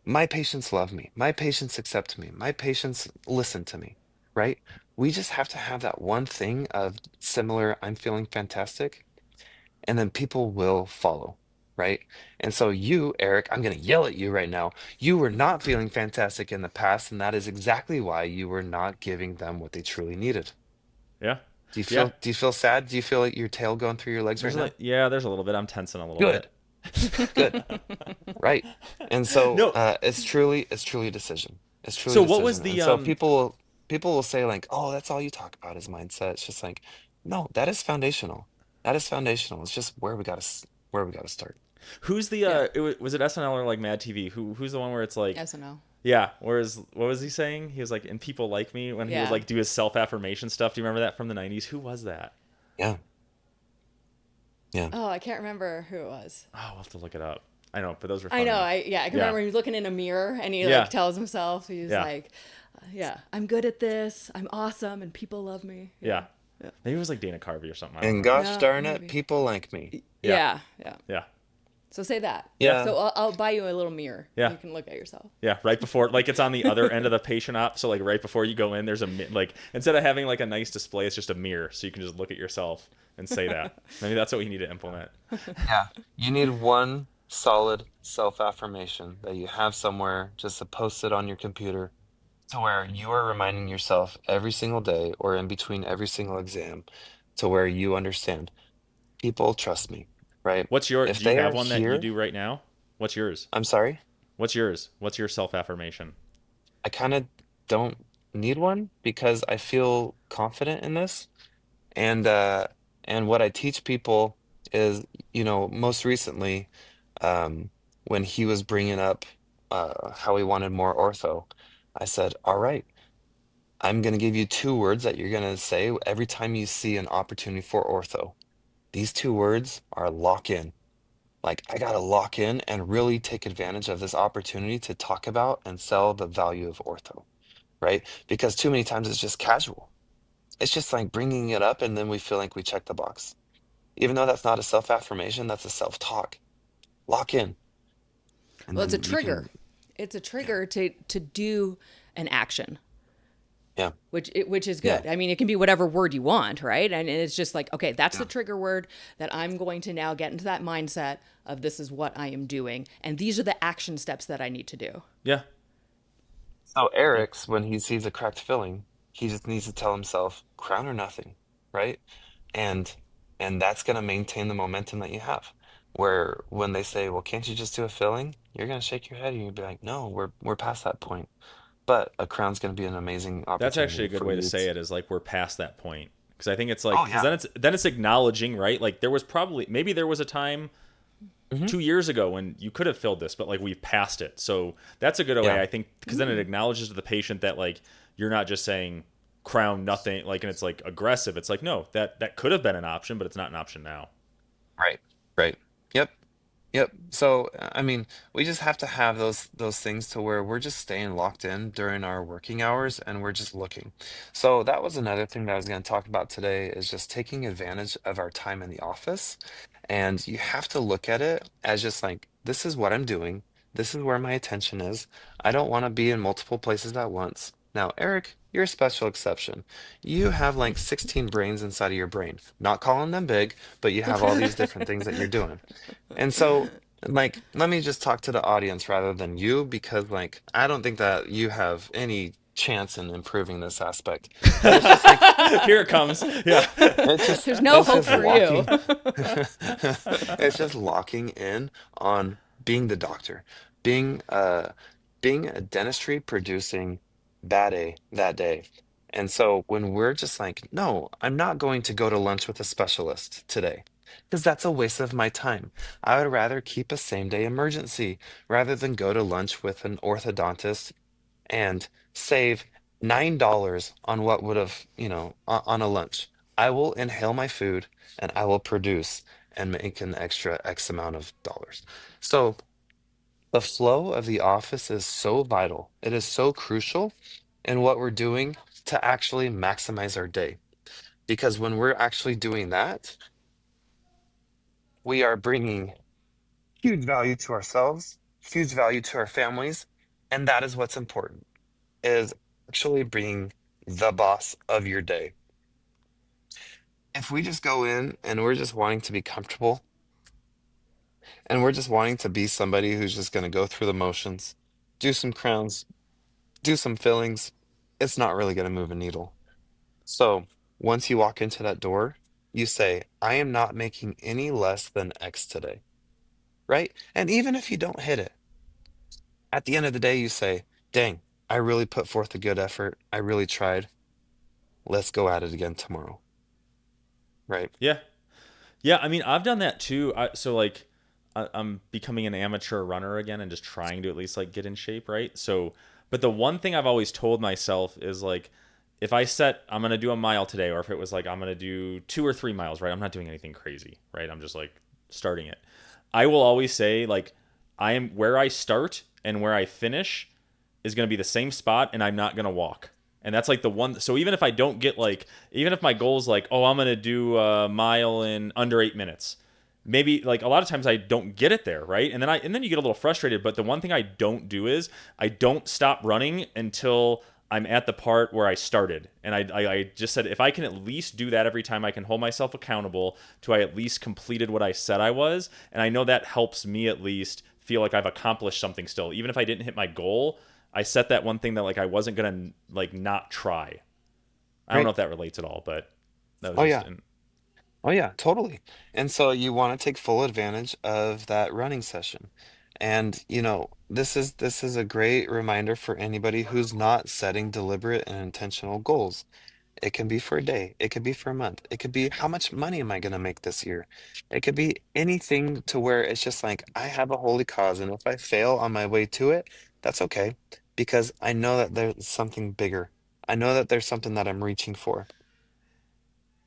My patients love me. My patients accept me. My patients listen to me." Right? We just have to have that one thing of similar, "I'm feeling fantastic," and then people will follow. Right? And so you, Eric, I'm going to yell at you right now. You were not feeling fantastic in the past, and that is exactly why you were not giving them what they truly needed. Yeah. Yeah. Do you feel sad? Do you feel like your tail going through your legs right There's now? like, yeah, there's a little bit. I'm tensing a little bit. Good. Good. Right. And so No. it's truly a decision. It's truly a So what was decision. And the so people will say like, "Oh, that's all you talk about is mindset." It's just like, no, that is foundational. That is foundational. It's just where we got to start. who's the Yeah. was it SNL or like Mad TV? Who's the one where it's like Yes or no? yeah, whereas what was he saying? He was like, and people like me when he would Yeah. like do his self affirmation stuff. Do you remember that from the 90s? Who was that? Yeah. Yeah. Oh, I can't remember who it was. Oh, we'll have to look it up. I know, but those were I funny. know. I can Yeah. remember he's looking in a mirror and he Yeah. like tells himself he's Yeah. like, yeah, I'm good at this. I'm awesome, and people love me. Yeah. Yeah. Maybe it was like Dana Carvey or something. I don't And know. gosh No, darn it, maybe. people like me. Yeah. Yeah. Yeah. So say that. Yeah. So I'll buy you a little mirror. Yeah. You can look at yourself. Yeah, right before, like it's on the other end of the patient op. So like right before you go in, there's like instead of having like a nice display, it's just a mirror, so you can just look at yourself and say that. Maybe that's what we need to implement. Yeah. You need one solid self-affirmation that you have somewhere just to post it on your computer to where you are reminding yourself every single day or in between every single exam to where you understand people trust me, right? What's your? If Do you they are have one that you here, do right now? What's yours? I'm sorry, What's yours? What's your self affirmation? I kind of don't need one because I feel confident in this. And what I teach people is, most recently, when he was bringing up how he wanted more ortho, I said, "All right, I'm going to give you two words that you're going to say every time you see an opportunity for ortho. These two words are lock in. Like, I got to lock in and really take advantage of this opportunity to talk about and sell the value of ortho, right? Because too many times it's just casual. It's just like bringing it up and then we feel like we check the box. Even though that's not a self-affirmation, that's a self-talk. Lock in. And Well, it's a then you trigger. can, It's a trigger to do an action, yeah, which is yeah, good. I mean, it can be whatever word you want, right? And it's just like, okay, that's the trigger word that I'm going to now get into that mindset of this is what I am doing, and these are the action steps that I need to do. Yeah. So Eric's, when he sees a cracked filling, he just needs to tell himself, crown or nothing, right? And and that's going to maintain the momentum that you have. Where when they say, "Well, can't you just do a filling?" You're going to shake your head and you'll be like, "No, we're past that point." But a crown's going to be an amazing That's actually opportunity a good for way to you. say it. Is like we're past that point because I think it's like Oh because yeah. then it's acknowledging, right? Like there was probably maybe there was a time Hmm. 2 years ago when you could have filled this, but like we've passed it. So that's a good way Yeah. I think because then it acknowledges to the patient that like you're not just saying crown nothing like and it's like aggressive. It's like no that could have been an option, but it's not an option now. Right. Right. Yep. So, I mean, we just have to have those things to where we're just staying locked in during our working hours and we're just looking. So that was another thing that I was going to talk about today is just taking advantage of our time in the office. And you have to look at it as just like, this is what I'm doing. This is where my attention is. I don't want to be in multiple places at once. Now, Eric, you're a special exception. You have like 16 brains inside of your brain. Not calling them big, but you have all these different things that you're doing. And so, like, let me just talk to the audience rather than you, because, like, I don't think that you have any chance in improving this aspect. But it's just like, Here it comes. Yeah. There's no it's hope just for you. locking, it's just locking in on being the doctor, being being a dentistry producing bad A that day. And so when we're just like, no, I'm not going to go to lunch with a specialist today, because that's a waste of my time. I would rather keep a same day emergency rather than go to lunch with an orthodontist and save $9 on what would have, on a lunch. I will inhale my food and I will produce and make an extra X amount of dollars. So the flow of the office is so vital. It is so crucial in what we're doing to actually maximize our day. Because when we're actually doing that, we are bringing huge value to ourselves, huge value to our families, and that is what's important, is actually being the boss of your day. If we just go in and we're just wanting to be comfortable and we're just wanting to be somebody who's just going to go through the motions, do some crowns, do some fillings, it's not really going to move a needle. So once you walk into that door, you say, I am not making any less than X today, right? And even if you don't hit it, at the end of the day, you say, dang, I really put forth a good effort. I really tried. Let's go at it again tomorrow, right? Yeah. Yeah, I mean, I've done that too. So like, I'm becoming an amateur runner again and just trying to at least like get in shape, right? So, but the one thing I've always told myself is like, if I set I'm gonna do a mile today, or if it was like I'm gonna do 2 or 3 miles, right? I'm not doing anything crazy, right? I'm just like starting it. I will always say like, I am where I start and where I finish is going to be the same spot, and I'm not going to walk. And that's like the one. So even if I don't get like, even if my goal is like, oh, I'm going to do a mile in under 8 minutes, maybe like a lot of times I don't get it there, right? And then you get a little frustrated. But the one thing I don't do is I don't stop running until I'm at the part where I started. And I just said if I can at least do that every time, I can hold myself accountable to I at least completed what I said I was. And I know that helps me at least feel like I've accomplished something still, even if I didn't hit my goal. I set that one thing that like I wasn't gonna like not try. I don't know Right. if that relates at all, but that was Oh just yeah. an, Oh yeah, totally. And so you want to take full advantage of that running session. And this is a great reminder for anybody who's not setting deliberate and intentional goals. It can be for a day, it could be for a month, it could be how much money am I going to make this year? It could be anything to where it's just like I have a holy cause, and if I fail on my way to it, that's okay because I know that there's something bigger. I know that there's something that I'm reaching for.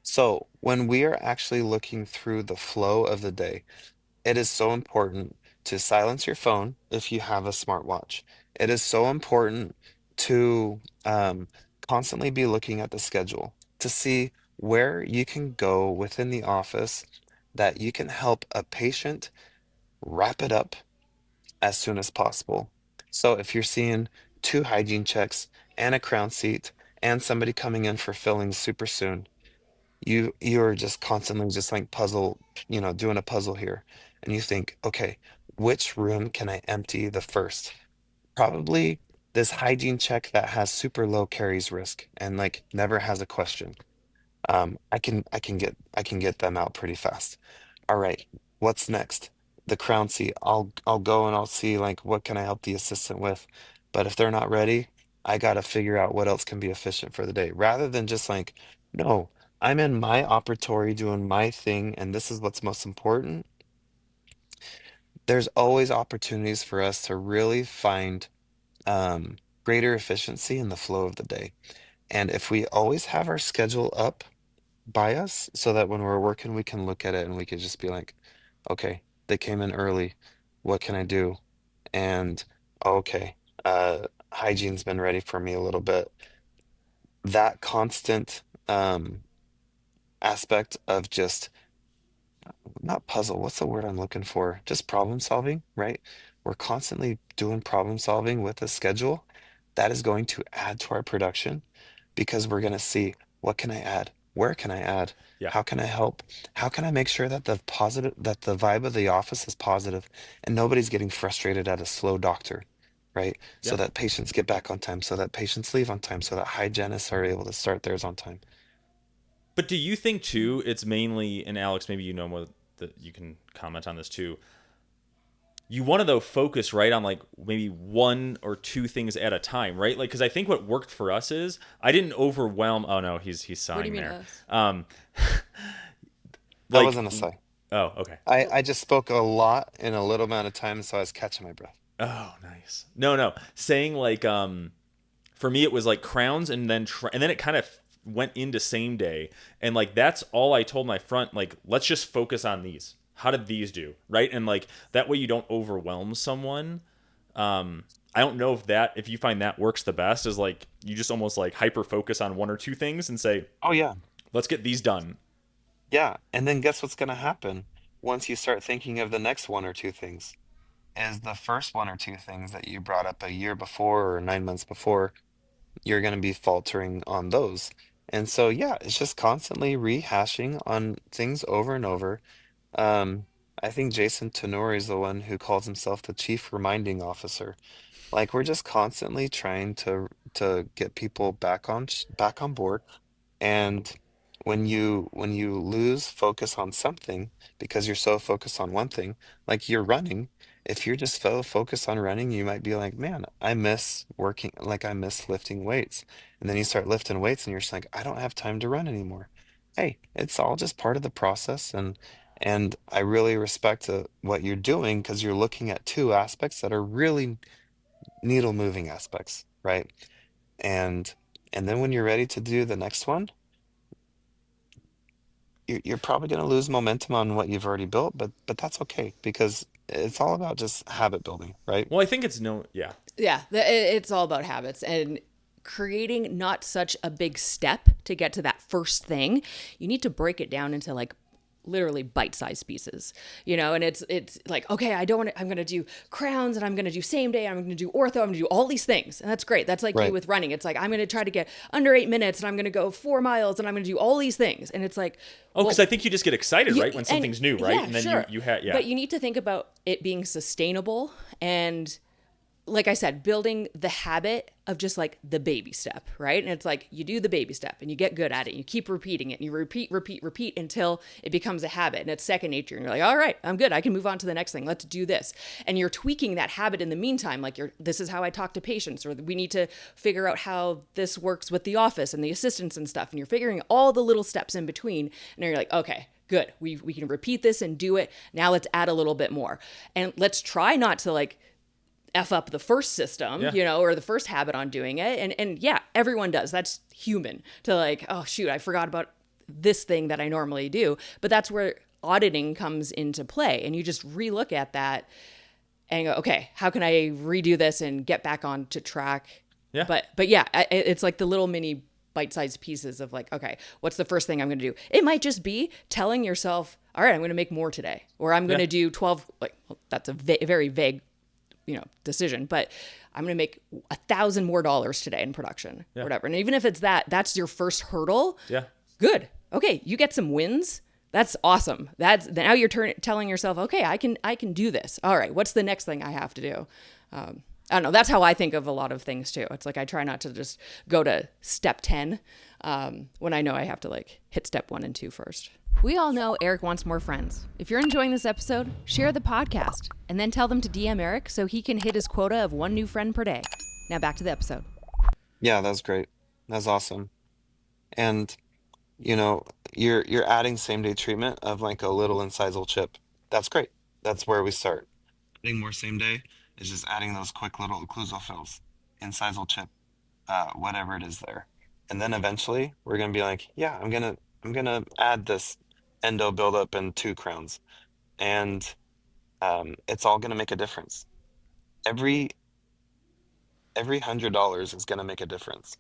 So, when we are actually looking through the flow of the day, it is so important to silence your phone if you have a smartwatch. It is so important to constantly be looking at the schedule to see where you can go within the office that you can help a patient wrap it up as soon as possible. So, if you're seeing two hygiene checks and a crown seat and somebody coming in for fillings super soon, you're just constantly just like doing a puzzle here. And you think, okay, which room can I empty the first? Probably this hygiene check that has super low carries risk and like never has a question. I can get them out pretty fast. All right, what's next? The crown seat. I'll go and I'll see like what can I help the assistant with. But if they're not ready, I gotta figure out what else can be efficient for the day. Rather than just like, no, I'm in my operatory doing my thing, and this is what's most important. There's always opportunities for us to really find um, greater efficiency in the flow of the day. And if we always have our schedule up by us so that when we're working, we can look at it and we can just be like, okay. They came in early. What can I do? And oh, okay, hygiene's been ready for me a little bit. That constant aspect of just not puzzle, what's the word I'm looking for? Just problem solving, right? We're constantly doing problem solving with a schedule. That is going to add to our production because we're going to see what can I add? Where can I add? Yeah. How can I help? How can I make sure that the vibe of the office is positive and nobody's getting frustrated at a slow doctor, right? So Yeah. that patients get back on time, so that patients leave on time, so that hygienists are able to start theirs on time. But do you think too? It's mainly, and Alex, maybe you know more that you can comment on this too. You want to though focus right on like maybe one or two things at a time, right? Like because I think what worked for us is I didn't overwhelm. Oh no, he's What do you sighing mean there. us? Um, That like wasn't a sigh. oh okay. I just spoke a lot in a little amount of time, so I was catching my breath. Oh nice. No no, saying like for me it was like crowns and then and then it kind of went into same day and like that's all I told my front like let's just focus on these. How did these do? Right? And like that way you don't overwhelm someone. I don't know if you find that works the best is like you just almost like hyper focus on one or two things and say, Oh yeah. let's get these done. Yeah. And then guess what's going to happen once you start thinking of the next one or two things? Is the first one or two things that you brought up a year before or 9 months before, you're going to be faltering on those. And so, yeah, it's just constantly rehashing on things over and over. Um, I think Jason Tenori is the one who calls himself the chief reminding officer. Like we're just constantly trying to get people back on board. And when you lose focus on something because you're so focused on one thing, like you're running, if you're just so focused on running, you might be like, man, I miss working, like I miss lifting weights. And then you start lifting weights and you're just like, I don't have time to run anymore. Hey, it's all just part of the process and I really respect what you're doing because you're looking at two aspects that are really needle moving aspects, right? And and then when you're ready to do the next one, you're probably going to lose momentum on what you've already built, but that's okay because it's all about just habit building, right? Well, I think it's no, yeah, Yeah, it's all about habits and creating not such a big step to get to that first thing. You need to break it down into like literally bite-sized pieces, and it's like, okay, I don't want to, I'm going to do crowns and I'm going to do same day, I'm going to do ortho, I'm going to do all these things. And that's great. That's like you Right. with running. It's like, I'm going to try to get under 8 minutes and I'm going to go 4 miles and I'm going to do all these things. And it's like, oh, well, because I think you just get excited, you, right, when and something's new, right? yeah, And then sure. you had, yeah, But you need to think about it being sustainable and like I said, building the habit of just like the baby step, right? And it's like you do the baby step and you get good at it. And you keep repeating it and you repeat until it becomes a habit and it's second nature. And you're like, all right, I'm good. I can move on to the next thing. Let's do this. And you're tweaking that habit in the meantime. Like this is how I talk to patients, or we need to figure out how this works with the office and the assistants and stuff. And you're figuring all the little steps in between. And you're like, okay, good. We can repeat this and do it. Now let's add a little bit more. And let's try not to like F up the first system, yeah. or the first habit on doing it. And yeah, everyone does. That's human to like, oh shoot, I forgot about this thing that I normally do. But that's where auditing comes into play. And you just relook at that and go, okay, how can I redo this and get back on to track? Yeah. But yeah, it's like the little mini bite-sized pieces of like, okay, what's the first thing I'm going to do? It might just be telling yourself, all right, I'm going to make more today, or I'm going to do 12. Like, well, that's a very vague decision, but I'm going to make $1,000 more today in production, or whatever. And even if it's that's your first hurdle. Yeah. Good. Okay. You get some wins. That's awesome. That's now you're telling yourself, okay, I can do this. All right. What's the next thing I have to do? I don't know. That's how I think of a lot of things too. It's like, I try not to just go to step 10 when I know I have to like hit step 1 and 2 first. We all know Eric wants more friends. If you're enjoying this episode, share the podcast and then tell them to DM Eric so he can hit his quota of 1 new friend per day. Now back to the episode. Yeah, that's great. That's awesome. And you're adding same day treatment of like a little incisal chip. That's great. That's where we start. Adding more same day is just adding those quick little occlusal fills, incisal chip, whatever it is there. And then eventually we're gonna be like, yeah, I'm gonna add this endo buildup and two crowns. And It's all going to make a difference. Every every $100 is going to make a difference.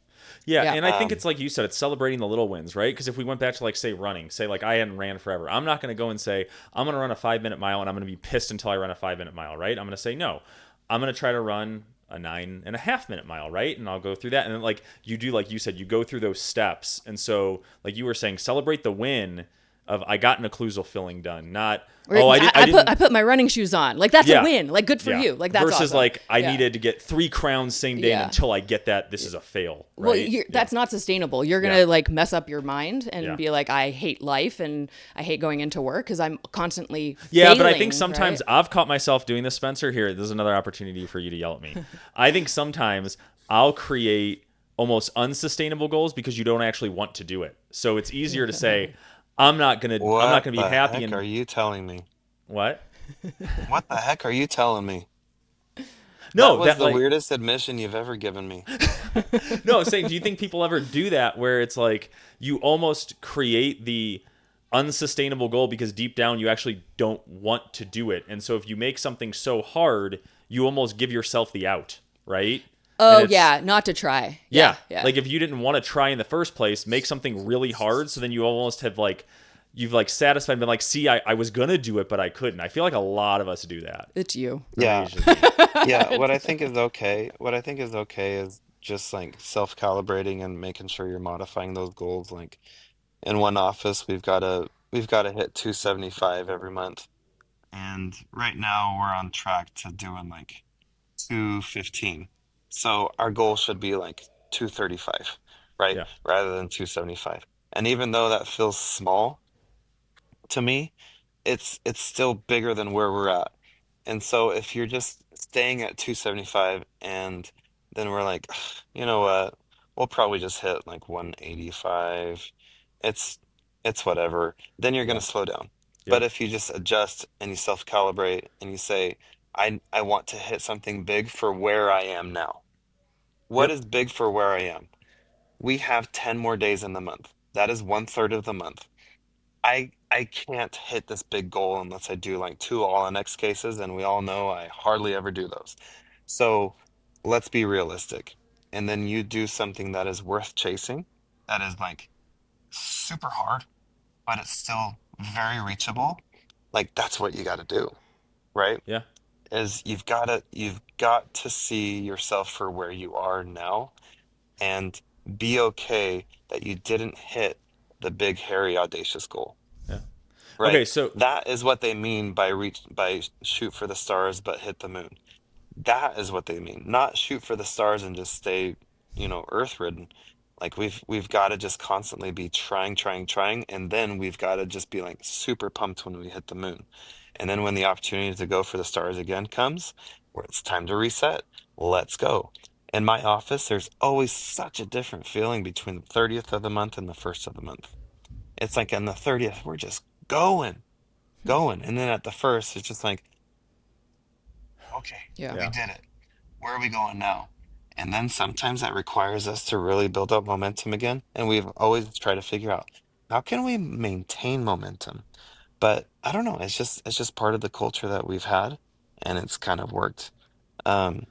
Yeah, Yeah. and I think Um, it's like you said, it's celebrating the little wins, right? Because if we went back to like say running, say like I hadn't ran forever, I'm not going to go and say I'm going to run a 5 minute mile and I'm going to be pissed until I run a 5 minute mile, right? I'm going to say no, I'm going to try to run a 9.5 minute mile, right? And I'll go through that, and then like you do, like you said, you go through those steps, and so like you were saying, celebrate the win of I got an occlusal filling done, not Or oh I I didn't. put my running shoes on. Like that's a Yeah. win. Like good for Yeah. you. Like that's Versus awesome. like I Yeah. needed to get 3 crowns same day, and Yeah. until I get that, this is a fail, Well, right? Yeah. that's not sustainable. You're gonna Yeah. like mess up your mind and Yeah. be like, I hate life and I hate going into work because I'm constantly Yeah, but I failing, think sometimes right? I've caught myself doing this, Spencer. Here, there's another opportunity for you to yell at me. I think sometimes I'll create almost unsustainable goals because you don't actually want to do it. So it's easier to say, I'm not what gonna be the happy heck are and you telling me? what? What the heck are you telling me? That No, was that the like weirdest admission you've ever given me. no, I'm saying, do you think people ever do that where it's like you almost create the unsustainable goal because deep down you actually don't want to do it. And so if you make something so hard, you almost give yourself the out, right? And Oh it's yeah, not to try. yeah, Yeah, yeah. like if you didn't want to try in the first place, make something really hard so then you almost have like you've like satisfied and been like, see, I was gonna do it, but I couldn't. I feel like a lot of us do that. It's you. Or maybe Yeah. it's just me. Yeah, what I think is okay is just like self-calibrating and making sure you're modifying those goals. Like in one office, we've got to hit 275 every month. And right now we're on track to doing like 215. So our goal should be like 235, right? Yeah. Rather than 275. And even though that feels small to me, it's still bigger than where we're at. And so if you're just staying at 275 and then we're like, you know what, we'll probably just hit like 185. It's it's whatever. Then you're gonna Yeah. slow down. But Yep. if you just adjust and you self-calibrate and you say, I want to hit something big for where I am now. What Yep. is big for where I am? We have 10 more days in the month. That is one third of the month. I can't hit this big goal unless I do like two all in X cases, and we all know I hardly ever do those. So let's be realistic. And then you do something that is worth chasing, that is like super hard, but it's still very reachable. Like that's what you got to do, right? Yeah. Is you've got to see yourself for where you are now and be okay that you didn't hit the big hairy audacious goal. Yeah. Right. Okay, so That is what they mean by shoot for the stars but hit the moon. That is what they mean. Not shoot for the stars and just stay, earth ridden. Like we've got to just constantly be trying, trying, trying, and then we've got to just be like super pumped when we hit the moon. And then when the opportunity to go for the stars again comes, where it's time to reset, let's go. In my office, there's always such a different feeling between the 30th of the month and the first of the month. It's like on the 30th, we're just going going. And then at the first, it's just like, okay, Yeah. we yeah. did it. Where are we going now? And then sometimes that requires us to really build up momentum again. And we've always tried to figure out how can we maintain momentum? But I don't know. It's just part of the culture that we've had, and it's kind of worked. Um,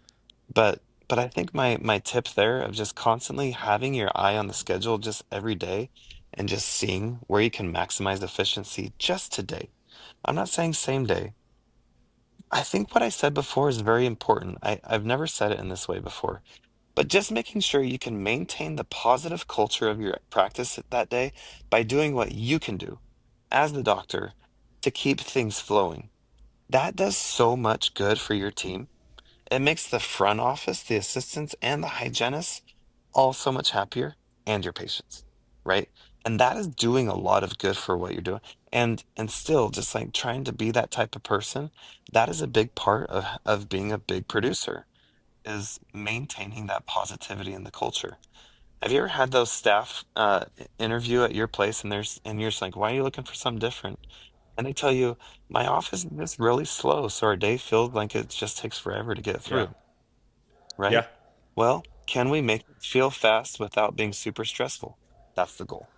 but I think my tip there of just constantly having your eye on the schedule just every day and just seeing where you can maximize efficiency just today. I'm not saying same day. I think what I said before is very important. I've never said it in this way before, but just making sure you can maintain the positive culture of your practice that day by doing what you can do as the doctor to keep things flowing. That does so much good for your team. It makes the front office, the assistants, and the hygienists all so much happier, and your patients, right? And that is doing a lot of good for what you're doing. And still just like trying to be that type of person, that is a big part of being a big producer, is maintaining that positivity in the culture. Have you ever had those staff interview at your place and you're just like, why are you looking for something different? And they tell you, my office is just really slow, so our day feels like it just takes forever to get Yeah. through, right? Yeah. Well, can we make it feel fast without being super stressful? That's the goal.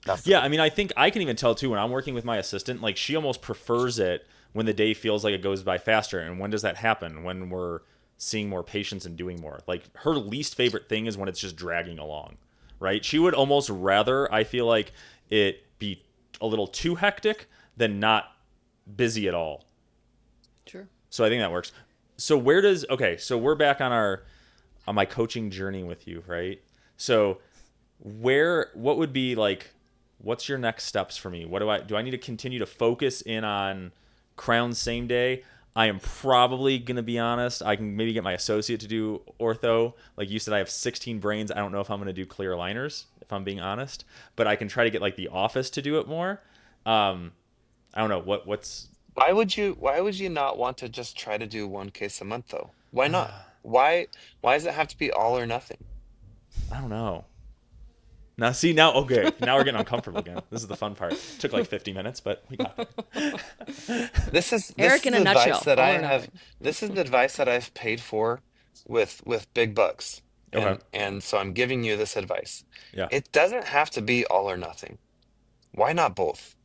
That's the Yeah, I goal. mean, I think I can even tell too when I'm working with my assistant, like she almost prefers it when the day feels like it goes by faster. And when does that happen? When we're seeing more patients and doing more. Like, her least favorite thing is when it's just dragging along, right? She would almost rather, I feel like, it be a little too hectic than not busy at all. Sure. So I think that works. So so we're back on my coaching journey with you, right? So what would be like, what's your next steps for me? Do I need to continue to focus in on crown same day? I am probably going to be honest. I can maybe get my associate to do ortho. Like you said, I have 16 brains. I don't know if I'm going to do clear aligners, if I'm being honest, but I can try to get like the office to do it more. I don't know what's, Why would you not want to just try to do one case a month though? Why not? Why does it have to be all or nothing? I don't know. Now, see, now, okay, now we're getting uncomfortable again. This is the fun part. It took like 50 minutes, but we got there. This Eric is in a advice nutshell. that All I or have. nothing. This is the advice that I've paid for with big bucks, Okay. and so I'm giving you this advice. Yeah. It doesn't have to be all or nothing. Why not both?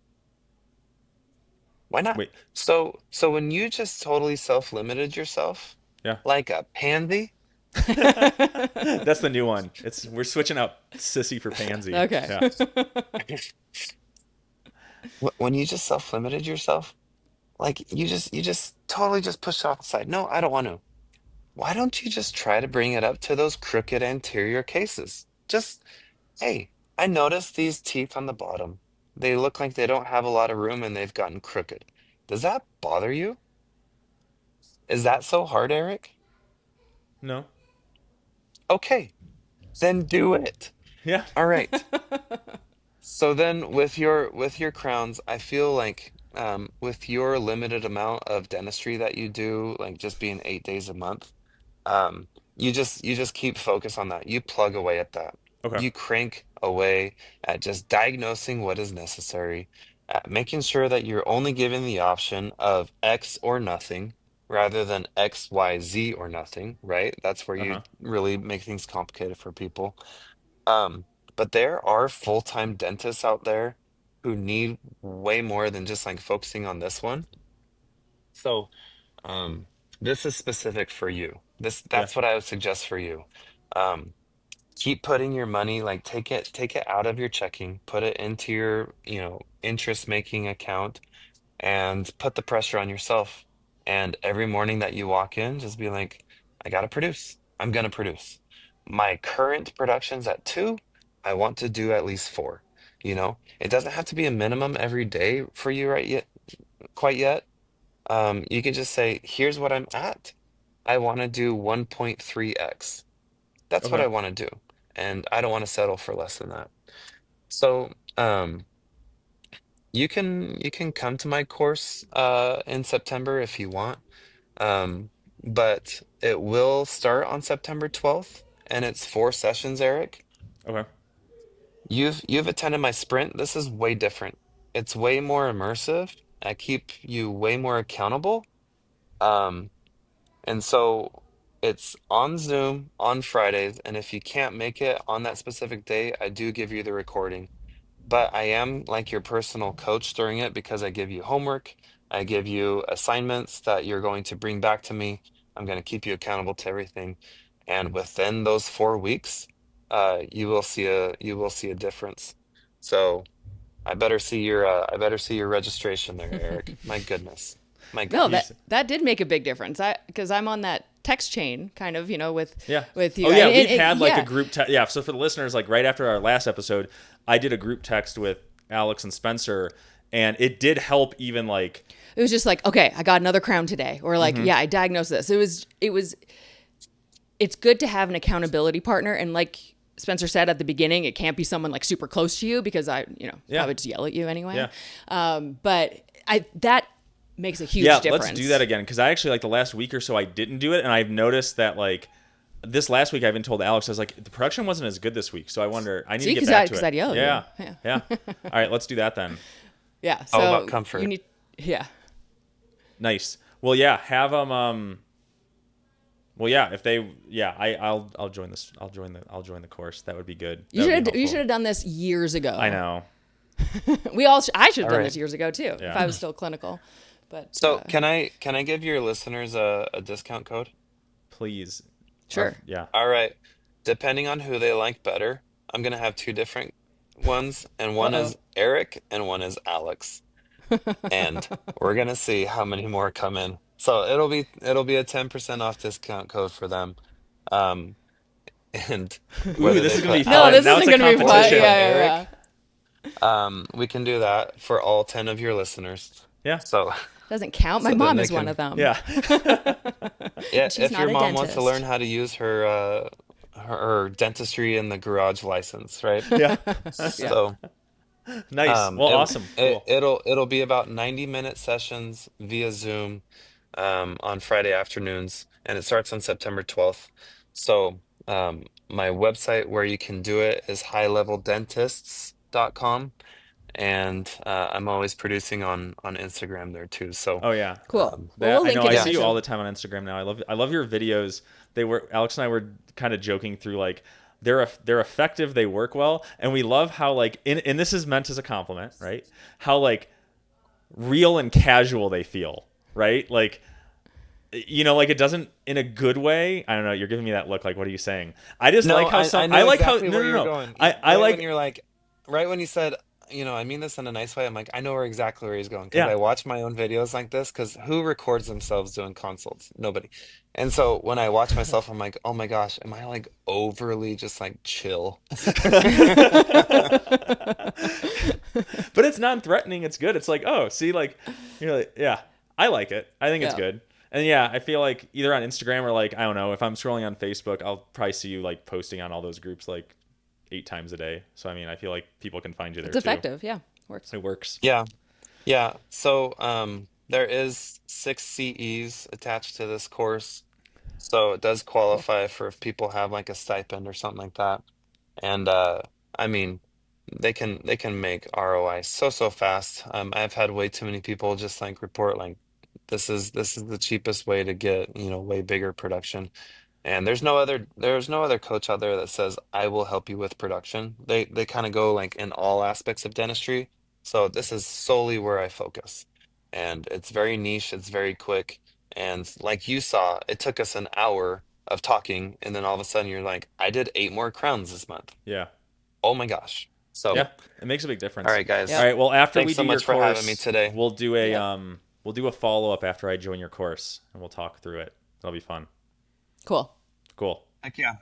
Why not? Wait. So when you just totally self-limited yourself, Yeah. like a pansy, That's the new one. We're switching up sissy for pansy. Okay. Yeah. when you just self-limited yourself, like you just totally just pushed off the side. No, I don't want to. Why don't you just try to bring it up to those crooked anterior cases? Just, hey, I noticed these teeth on the bottom. They look like they don't have a lot of room and they've gotten crooked. Does that bother you? Is that so hard, Eric? No. Okay, then do it. Yeah. All right. So then with your crowns, I feel like with your limited amount of dentistry that you do, like just being 8 days a month, um, you just keep focus on that. You plug away at that. Okay. You crank away at just diagnosing what is necessary, at making sure that you're only given the option of X or nothing rather than X, Y, Z or nothing, right? That's where you Uh-huh. really make things complicated for people. Um, but there are full-time dentists out there who need way more than just like focusing on this one. So, um, this is specific for you. Yeah. That's what I would suggest for you. Um, keep putting your money, like take it out of your checking, put it into your, interest making account and put the pressure on yourself. And every morning that you walk in, just be like, I gotta produce. I'm gonna produce. My current production's at two. I want to do at least four. It doesn't have to be a minimum every day for you right yet, quite yet. You can just say, here's what I'm at. I want to do 1.3x. That's what Okay. I want to do. And I don't want to settle for less than that. So, you can come to my course in September if you want. Um, but it will start on September 12th and it's 4 sessions, Eric. Okay. You've attended my sprint. This is way different. It's way more immersive. I keep you way more accountable. Um, and so it's on Zoom on Fridays, and if you can't make it on that specific day, I do give you the recording. But I am like your personal coach during it because I give you homework, I give you assignments that you're going to bring back to me. I'm going to keep you accountable to everything. And within those 4 weeks, you will see a difference. So I better see your registration there, Eric. My goodness. My No, You that s- that did make a big difference. Because I'm on that text chain, kind of, with Yeah. with you. Oh yeah, And we've had like a yeah, group text. Yeah. So for the listeners, like right after our last episode, I did a group text with Alex and Spencer, and it did help. Even like, it was just like, okay, I got another crown today, or like, mm-hmm. yeah, I diagnosed this. It was. It's good to have an accountability partner, and like Spencer said at the beginning, it can't be someone like super close to you because Yeah. probably just yell at you anyway. Yeah. But that makes a huge yeah, difference. let's do that again because I actually like the last week or so I didn't do it, and I've noticed that like this last week I even told Alex I was like the production wasn't as good this week, so I wonder I need See, to get 'cause back I- to 'cause it. I'd yell at Yeah. you. Yeah. All right, let's do that then. Yeah. All So about comfort. you need. Yeah. Nice. Well, yeah, have them. Well, yeah, if they, yeah, I'll join this. I'll join the course. That would be good. You That would should be have. You helpful. should have done this years ago. I know. I should have All done right. this years ago too, if Yeah. I was still clinical. But So can I give your listeners a discount code? Please. sure. Yeah. All right. Depending on who they like better, I'm gonna have two different ones, and Uh one oh. is Eric and one is Alex. And we're gonna see how many more come in. So it'll be a 10% off discount code for them. Um, and Ooh, whether this they is gonna put be No, fun. this Now Alex it's isn't a gonna be fun. or Yeah, competition. yeah, Eric, we can do that for all 10 of your listeners. Yeah. So Doesn't count. My so then mom they is one can, of them. Yeah. yeah, And she's if not your a mom wants to learn dentist. how to use her dentistry in the garage license, right? Yeah. Yeah. So Nice. Well, it, awesome. it Cool. it'll be about 90-minute sessions via Zoom on Friday afternoons, and it starts on September 12th. So my website where you can do it is highleveldentists.com, and I'm always producing on Instagram there too. So Oh yeah. Cool. Well, That we'll I link know. it I in see the you all show. the time on Instagram now. I love your videos. They were Alex and I were kind of joking through like they're effective. They work well, and we love how like and this is meant as a compliment, right? How like real and casual they feel, right? Like like it doesn't in a good way. I don't know. You're giving me that look. Like, what are you saying? I just no, like how I some. I know like how exactly no where no you're no. going. I Right when like you're like, right when you said, I mean this in a nice way. I'm like, I know where exactly where he's going because yeah I watch my own videos like this. Because who records themselves doing consults? Nobody. And so when I watch myself, I'm like, oh my gosh, am I like overly just like chill? but it's non-threatening. It's good. It's like, oh, see, like, you're like, yeah, I like it. I think it's Yeah. good. And yeah, I feel like either on Instagram or like, I don't know, if I'm scrolling on Facebook, I'll probably see you like posting on all those groups like 8 times a day. So I mean, I feel like people can find you there It's too. effective. Yeah. Works. It works. Yeah. Yeah. So there is 6 CEs attached to this course. So it does Cool. qualify for if people have like a stipend or something like that. And I mean, they can make ROI so fast. I've had way too many people just like report like this is the cheapest way to get, way bigger production. And there's no other coach out there that says I will help you with production. They kind of go like in all aspects of dentistry. So this is solely where I focus. And it's very niche, it's very quick. And like you saw, it took us an hour of talking, and then all of a sudden you're like, I did 8 more crowns this month. Yeah. Oh my gosh. So, Yeah. It makes a big all difference. right, All guys. Yep. right. Well, after we Thanks do so your much for having me course, today. Yep. we'll do a follow-up after I join your course and we'll talk through it. That'll be fun. Cool. Cool. Heck yeah.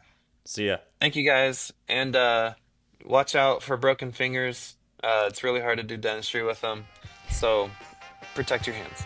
See ya. Thank you guys. And watch out for broken fingers. It's really hard to do dentistry with them. So protect your hands.